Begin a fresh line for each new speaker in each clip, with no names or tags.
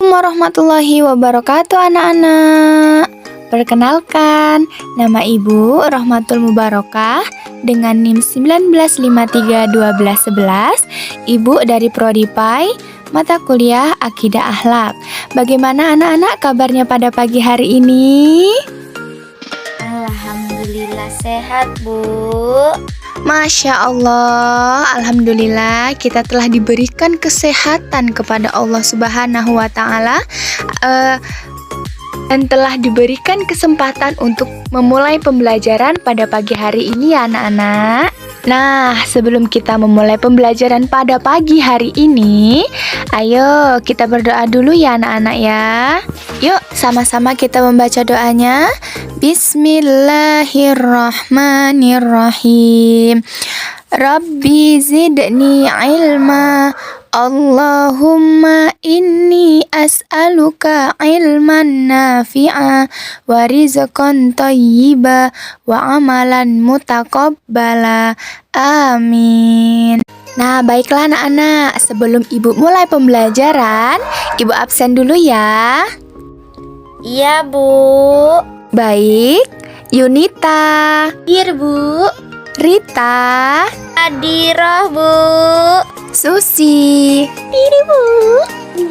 Warahmatullahi wabarakatuh anak-anak. Perkenalkan, nama Ibu Rohmatul Mubarakah dengan NIM 19531211. Ibu dari Prodi PAI, mata kuliah Akidah Akhlak. Bagaimana anak-anak kabarnya pada pagi hari ini?
Alhamdulillah sehat, Bu.
Masya Allah, Alhamdulillah kita telah diberikan kesehatan kepada Allah Subhanahu wa Ta'ala dan telah diberikan kesempatan untuk memulai pembelajaran pada pagi hari ini ya anak-anak. Nah, sebelum kita memulai pembelajaran pada pagi hari ini, ayo kita berdoa dulu ya anak-anak ya. Yuk, sama-sama kita membaca doanya. Bismillahirrahmanirrahim. Rabbi zidni ilma. Allahumma inni as'aluka ilman nafi'a wa rizqan thayyiba wa amalan mutaqabbala. Amin. Nah, baiklah anak-anak, sebelum Ibu mulai pembelajaran, Ibu absen dulu ya.
Iya, Bu.
Baik, Yunita,
Hadir, Bu.
Rita,
Hadirah, Bu.
Susi,
Hadir, Bu.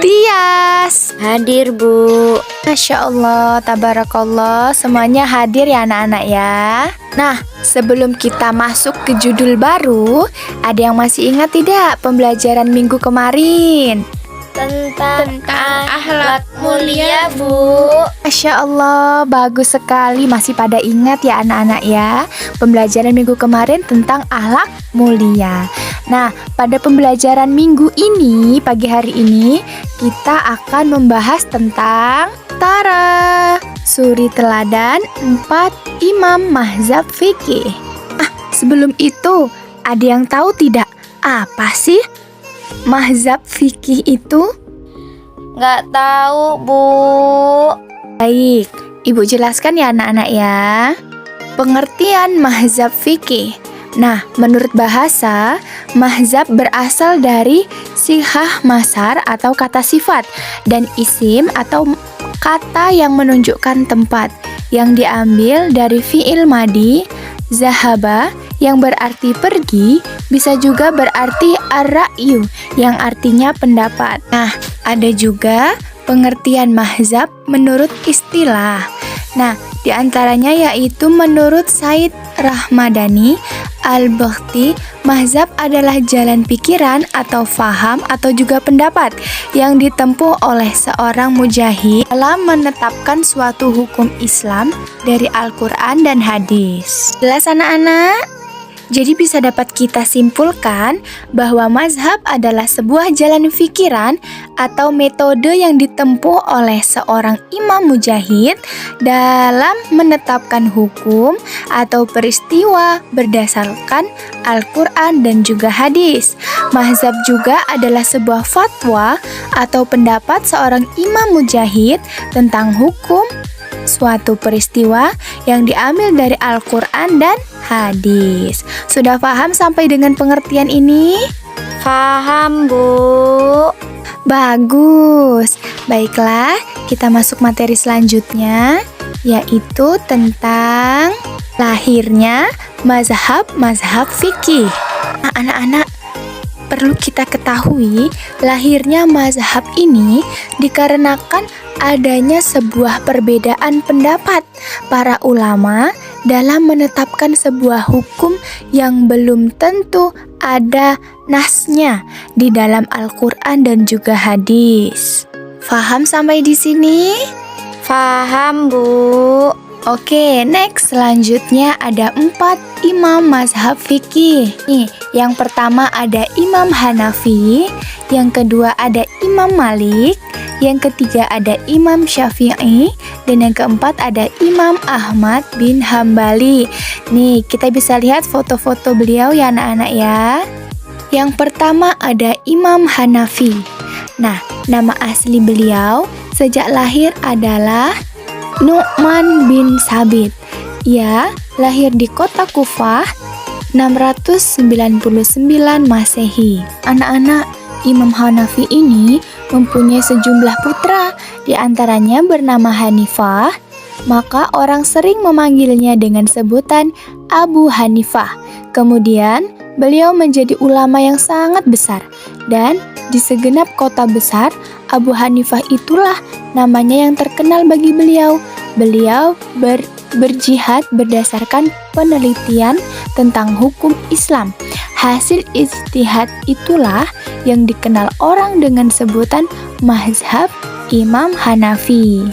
Tias.
Hadir, Bu.
Masya Allah, tabarakallah, semuanya hadir ya anak-anak ya. Nah, sebelum kita masuk ke judul baru, ada yang masih ingat tidak pembelajaran minggu kemarin?
Tentang akhlak mulia, Bu.
Masya Allah, bagus sekali, masih pada ingat ya anak-anak ya. Pembelajaran minggu kemarin tentang akhlak mulia. Nah, pada pembelajaran minggu ini, pagi hari ini, kita akan membahas tentang suri teladan 4 imam mazhab fikih. Sebelum itu, ada yang tahu tidak apa sih mazhab fikih itu?
Nggak tahu, Bu.
Baik, Ibu jelaskan ya anak-anak ya. Pengertian mazhab fikih. Nah, menurut bahasa, mazhab berasal dari sihah masar atau kata sifat dan isim atau kata yang menunjukkan tempat yang diambil dari fi'il madi, zahaba yang berarti pergi, bisa juga berarti ar-ra'yu yang artinya pendapat. Nah, ada juga pengertian mazhab menurut istilah. Nah, diantaranya yaitu menurut Said Rahmadani Al-Bakhti, mazhab adalah jalan pikiran atau faham atau juga pendapat yang ditempuh oleh seorang mujahid dalam menetapkan suatu hukum Islam dari Al-Quran dan hadis. Jelas anak-anak? Jadi bisa dapat kita simpulkan bahwa mazhab adalah sebuah jalan pikiran atau metode yang ditempuh oleh seorang imam mujahid dalam menetapkan hukum atau peristiwa berdasarkan Al-Quran dan juga hadis. Mazhab juga adalah sebuah fatwa atau pendapat seorang imam mujahid tentang hukum suatu peristiwa yang diambil dari Al-Quran dan hadis. Sudah paham sampai dengan pengertian ini?
Paham, Bu.
Bagus. Baiklah, kita masuk materi selanjutnya, yaitu tentang lahirnya mazhab fikih. Nah, anak-anak, perlu kita ketahui, lahirnya mazhab ini dikarenakan adanya sebuah perbedaan pendapat para ulama dalam menetapkan sebuah hukum yang belum tentu ada nasnya di dalam Al-Quran dan juga hadis. Faham sampai di sini?
Paham, Bu.
Oke, next, selanjutnya ada 4 imam mazhab fikih. Nih, yang pertama ada Imam Hanafi, yang kedua ada Imam Malik, yang ketiga ada Imam Syafi'i, dan yang keempat ada Imam Ahmad bin Hambali. Nih, kita bisa lihat foto-foto beliau ya anak-anak ya. Yang pertama ada Imam Hanafi. Nah, nama asli beliau sejak lahir adalah Nu'man bin Sabit. Ia lahir di kota Kufah 699 Masehi. Anak-anak, Imam Hanafi ini mempunyai sejumlah putra, di antaranya bernama Hanifah. Maka orang sering memanggilnya dengan sebutan Abu Hanifah. Kemudian beliau menjadi ulama yang sangat besar, dan di segenap kota besar Abu Hanifah itulah namanya yang terkenal bagi beliau. Beliau berjihad berdasarkan penelitian tentang hukum Islam. Hasil ijtihad itulah yang dikenal orang dengan sebutan mazhab Imam Hanafi.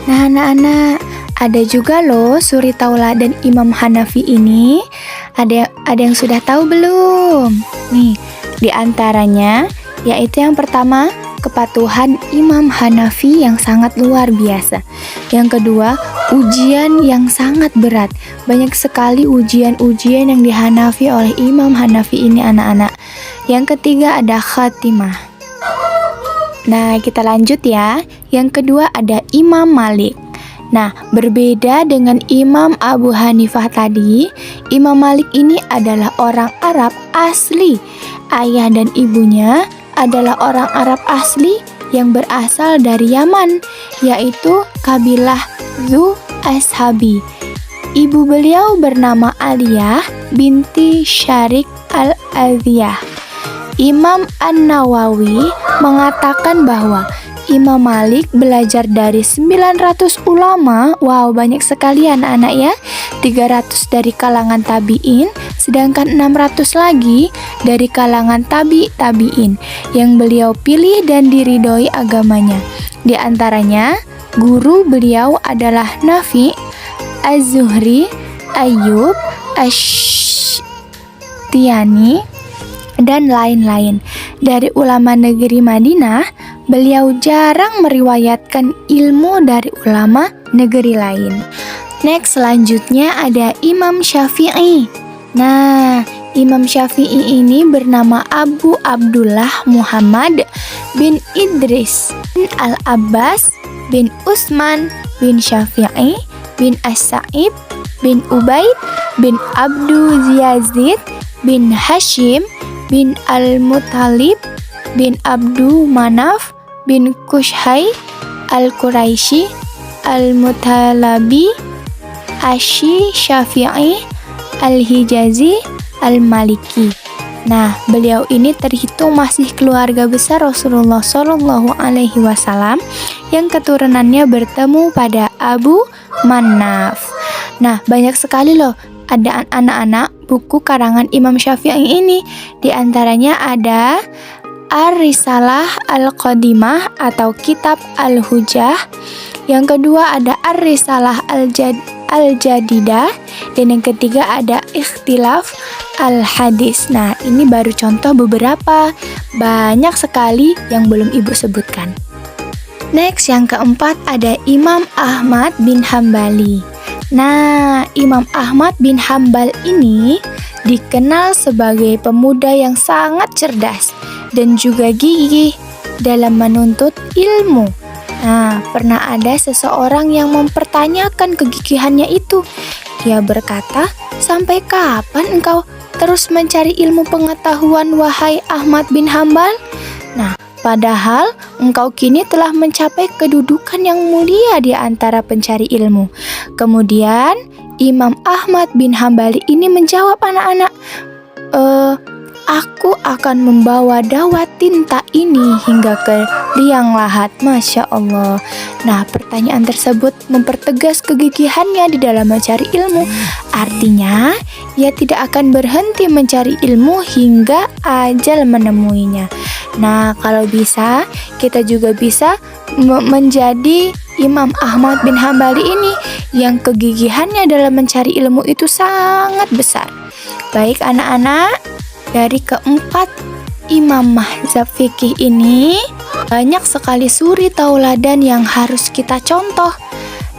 Nah anak-anak, ada juga loh suri tauladan Imam Hanafi ini. Ada yang sudah tahu belum? Nih, di antaranya yaitu yang pertama, kepatuhan Imam Hanafi yang sangat luar biasa. Yang kedua, ujian yang sangat berat. Banyak sekali ujian-ujian yang dihanafi oleh Imam Hanafi ini anak-anak. Yang ketiga ada khatimah. Nah, kita lanjut ya. Yang kedua ada Imam Malik. Nah, berbeda dengan Imam Abu Hanifah tadi, Imam Malik ini adalah orang Arab asli. Ayah dan ibunya adalah orang Arab asli yang berasal dari Yaman, yaitu kabilah Zu Ashabi. Ibu beliau bernama Aliyah binti Syarik al-Adhiyah. Imam An-Nawawi mengatakan bahwa Imam Malik belajar dari 900 ulama. Wow, banyak sekali anak-anak ya. 300 dari kalangan tabi'in, sedangkan 600 lagi dari kalangan tabi'in yang beliau pilih dan diridhoi agamanya. Di antaranya, guru beliau adalah Nafi, Az-Zuhri, Ayyub, Asy-Syafi'i, dan lain-lain. Dari ulama negeri Madinah, beliau jarang meriwayatkan ilmu dari ulama negeri lain. Next, selanjutnya ada Imam Syafi'i. Nah, Imam Syafi'i ini bernama Abu Abdullah Muhammad bin Idris bin Al-Abbas bin Utsman bin Syafi'i bin As-Sa'ib bin Ubaid bin Abdu Yazid bin Hashim bin Al-Muttalib bin Abdu Manaf bin Kushai Al-Quraisy Al-Mutalabi Asy Syafi'i Al-Hijazi Al-Maliki. Nah, beliau ini terhitung masih keluarga besar Rasulullah Shallallahu Alaihi Wasallam yang keturunannya bertemu pada Abu Manaf. Nah, banyak sekali loh ada anak-anak buku karangan Imam Syafi'i ini. Di antaranya ada Ar-Risalah Al-Qadimah atau Kitab Al-Hujjah. Yang kedua ada Ar-Risalah Al-Jadidah. Dan yang ketiga ada Ikhtilaf Al-Hadis. Nah, ini baru contoh beberapa. Banyak sekali yang belum ibu sebutkan. Next, yang keempat ada Imam Ahmad bin Hambali. Nah, Imam Ahmad bin Hambal ini dikenal sebagai pemuda yang sangat cerdas dan juga gigih dalam menuntut ilmu. Nah, pernah ada seseorang yang mempertanyakan kegigihannya itu. Dia berkata, "Sampai kapan engkau terus mencari ilmu pengetahuan, wahai Ahmad bin Hambal? Nah, padahal engkau kini telah mencapai kedudukan yang mulia di antara pencari ilmu." Kemudian Imam Ahmad bin Hambali ini menjawab anak-anak, "Aku akan membawa dawat tinta ini hingga ke liang lahat." Masya Allah. Nah, pertanyaan tersebut mempertegas kegigihannya di dalam mencari ilmu. Artinya, ia tidak akan berhenti mencari ilmu hingga ajal menemuinya. Nah, kalau bisa, kita juga bisa menjadi Imam Ahmad bin Hambali ini yang kegigihannya dalam mencari ilmu itu sangat besar. Baik anak-anak, dari keempat imam mazhab fikih ini banyak sekali suri tauladan yang harus kita contoh.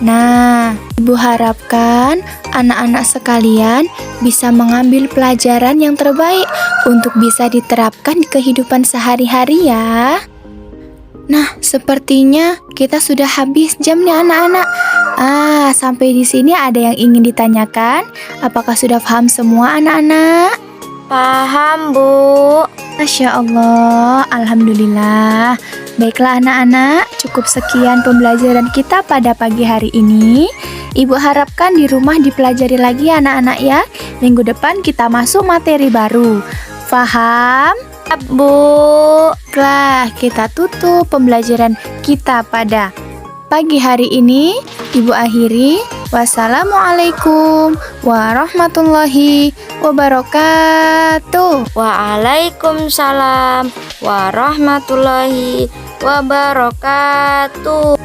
Nah, ibu harapkan anak-anak sekalian bisa mengambil pelajaran yang terbaik untuk bisa diterapkan di kehidupan sehari-hari ya. Nah, sepertinya kita sudah habis jam nih anak-anak. Sampai di sini ada yang ingin ditanyakan? Apakah sudah paham semua anak-anak?
Paham, Bu.
Masya Allah, Alhamdulillah. Baiklah anak-anak, cukup sekian pembelajaran kita pada pagi hari ini. Ibu harapkan di rumah dipelajari lagi anak-anak ya. Minggu depan kita masuk materi baru. Faham?
Bu.
Baiklah, kita tutup pembelajaran kita pada pagi hari ini. Ibu akhiri. Wassalamualaikum warahmatullahi wabarakatuh.
Waalaikumsalam warahmatullahi wabarakatuh.